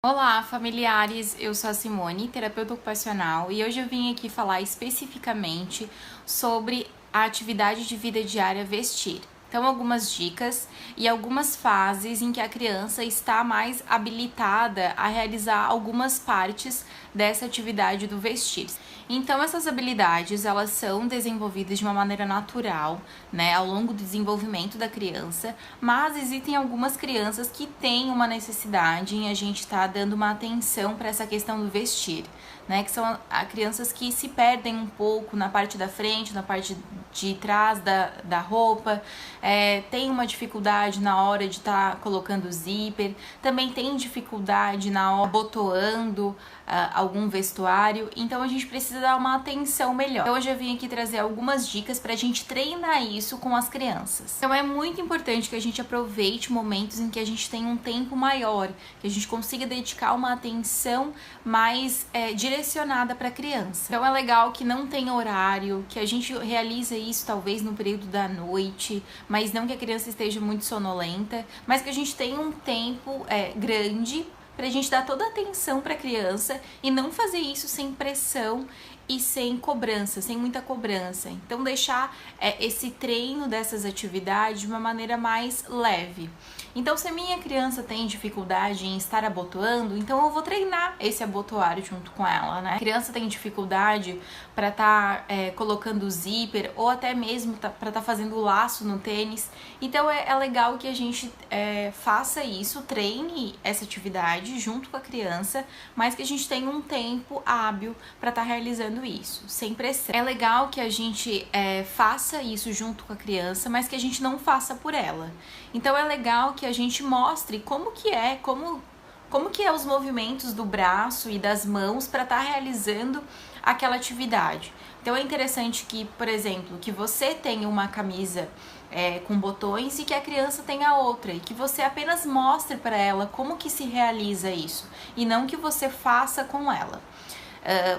Olá, familiares! Eu sou a Simone, terapeuta ocupacional, e hoje eu vim aqui falar especificamente sobre a atividade de vida diária vestir. Então, algumas dicas e algumas fases em que a criança está mais habilitada a realizar algumas partes dessa atividade do vestir. Então, essas habilidades, elas são desenvolvidas de uma maneira natural, né, ao longo do desenvolvimento da criança, mas existem algumas crianças que têm uma necessidade em a gente estar dando uma atenção para essa questão do vestir, né, que são crianças que se perdem um pouco na parte da frente, na parte de trás da roupa, tem uma dificuldade na hora de estar colocando o zíper, também tem dificuldade na hora abotoando algum vestuário, então a gente precisa dar uma atenção melhor. Então, hoje eu vim aqui trazer algumas dicas pra gente treinar isso com as crianças. Então é muito importante que a gente aproveite momentos em que a gente tem um tempo maior, que a gente consiga dedicar uma atenção mais direcionada para a criança. Então é legal que não tenha horário, que a gente realize isso talvez no período da noite, mas não que a criança esteja muito sonolenta, mas que a gente tenha um tempo grande pra gente dar toda a atenção pra criança e não fazer isso sem pressão e sem cobrança, sem muita cobrança. Então deixar esse treino dessas atividades de uma maneira mais leve. Então, se a minha criança tem dificuldade em estar abotoando, então eu vou treinar esse abotoar junto com ela, né? A criança tem dificuldade para estar colocando o zíper ou até mesmo para estar fazendo o laço no tênis. Então é legal que a gente faça isso, treine essa atividade junto com a criança, mas que a gente tenha um tempo hábil para estar realizando isso, sem pressão. É legal que a gente faça isso junto com a criança, mas que a gente não faça por ela. Então é legal que a gente mostre como que é os movimentos do braço e das mãos para estar realizando aquela atividade. Então é interessante que, por exemplo, que você tenha uma camisa com botões e que a criança tenha outra, e que você apenas mostre para ela como que se realiza isso, e não que você faça com ela.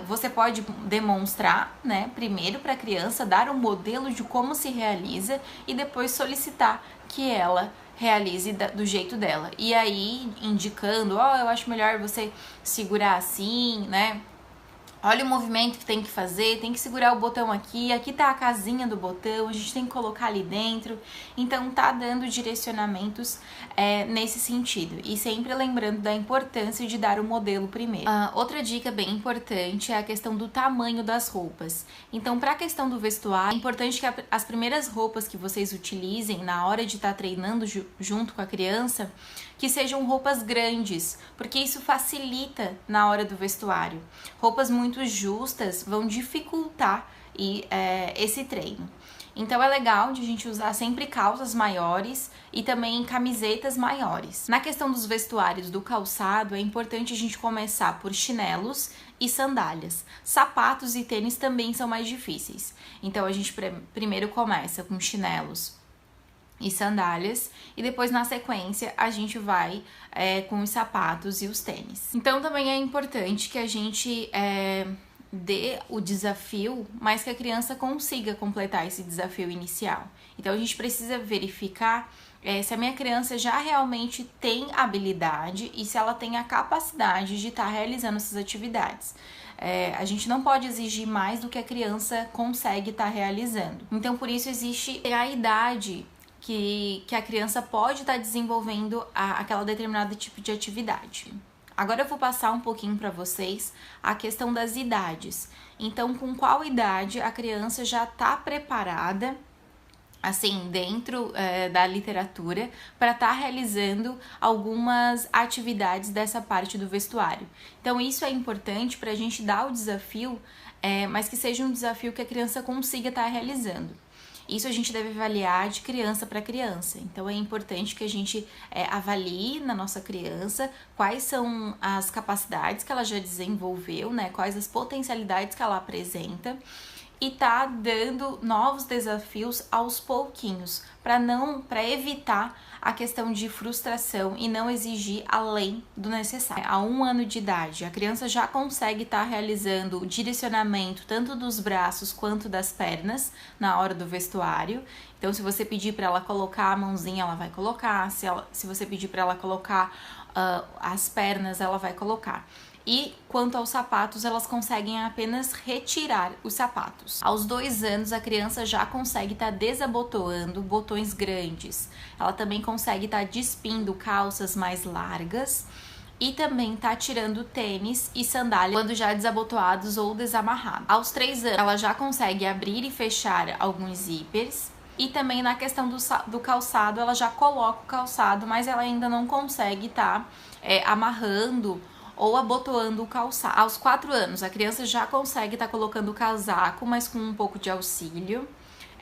Você pode demonstrar, né, primeiro para a criança, dar um modelo de como se realiza e depois solicitar que ela realize do jeito dela. E aí, indicando, eu acho melhor você segurar assim, né? Olha o movimento que tem que fazer, tem que segurar o botão aqui tá a casinha do botão, a gente tem que colocar ali dentro. Então tá dando direcionamentos nesse sentido. E sempre lembrando da importância de dar o modelo primeiro. Outra dica bem importante é a questão do tamanho das roupas. Então, para a questão do vestuário, é importante que as primeiras roupas que vocês utilizem na hora de estar treinando junto com a criança, que sejam roupas grandes, porque isso facilita na hora do vestuário. Roupas muito justas vão dificultar esse treino. Então é legal de a gente usar sempre calças maiores e também camisetas maiores. Na questão dos vestuários do calçado, é importante a gente começar por chinelos e sandálias. Sapatos e tênis também são mais difíceis. Então a gente primeiro começa com chinelos e sandálias, e depois na sequência a gente vai com os sapatos e os tênis. Então também é importante que a gente dê o desafio, mas que a criança consiga completar esse desafio inicial. Então a gente precisa verificar se a minha criança já realmente tem habilidade e se ela tem a capacidade de estar realizando essas atividades. A gente não pode exigir mais do que a criança consegue estar realizando. Então por isso existe a idade que a criança pode estar desenvolvendo aquela determinada tipo de atividade. Agora eu vou passar um pouquinho para vocês a questão das idades. Então, com qual idade a criança já está preparada, assim, dentro da literatura, para estar realizando algumas atividades dessa parte do vestuário. Então, isso é importante para a gente dar o desafio, mas que seja um desafio que a criança consiga estar realizando. Isso a gente deve avaliar de criança para criança. Então é importante que a gente avalie na nossa criança quais são as capacidades que ela já desenvolveu, né? Quais as potencialidades que ela apresenta, e tá dando novos desafios aos pouquinhos, para evitar a questão de frustração e não exigir além do necessário. A 1 ano de idade, a criança já consegue estar realizando o direcionamento tanto dos braços quanto das pernas na hora do vestuário. Então, se você pedir para ela colocar a mãozinha, ela vai colocar. Se você pedir para ela colocar as pernas, ela vai colocar. E quanto aos sapatos, elas conseguem apenas retirar os sapatos. Aos 2 anos, a criança já consegue estar desabotoando botões grandes. Ela também consegue estar despindo calças mais largas e também tá tirando tênis e sandália quando já desabotoados ou desamarrados. Aos 3 anos, ela já consegue abrir e fechar alguns zíperes. E também na questão do calçado, ela já coloca o calçado, mas ela ainda não consegue estar amarrando ou abotoando o calçado. Aos 4 anos, a criança já consegue estar colocando o casaco, mas com um pouco de auxílio.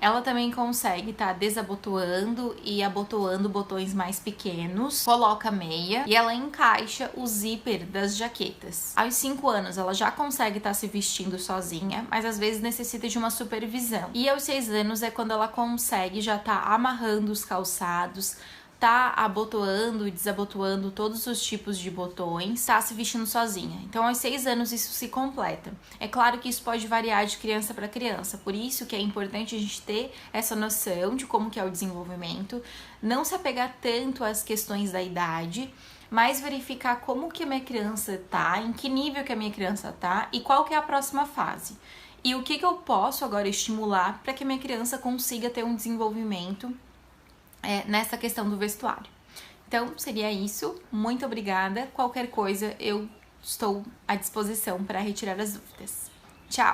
Ela também consegue estar desabotoando e abotoando botões mais pequenos, coloca meia e ela encaixa o zíper das jaquetas. Aos 5 anos, ela já consegue estar se vestindo sozinha, mas às vezes necessita de uma supervisão. E aos 6 anos é quando ela consegue já estar amarrando os calçados, tá abotoando e desabotoando todos os tipos de botões, tá se vestindo sozinha. Então, aos 6 anos isso se completa. É claro que isso pode variar de criança para criança, por isso que é importante a gente ter essa noção de como que é o desenvolvimento, não se apegar tanto às questões da idade, mas verificar como que a minha criança tá, em que nível que a minha criança tá e qual que é a próxima fase. E o que eu posso agora estimular para que a minha criança consiga ter um desenvolvimento nessa questão do vestuário. Então, seria isso. Muito obrigada. Qualquer coisa, eu estou à disposição para retirar as dúvidas. Tchau!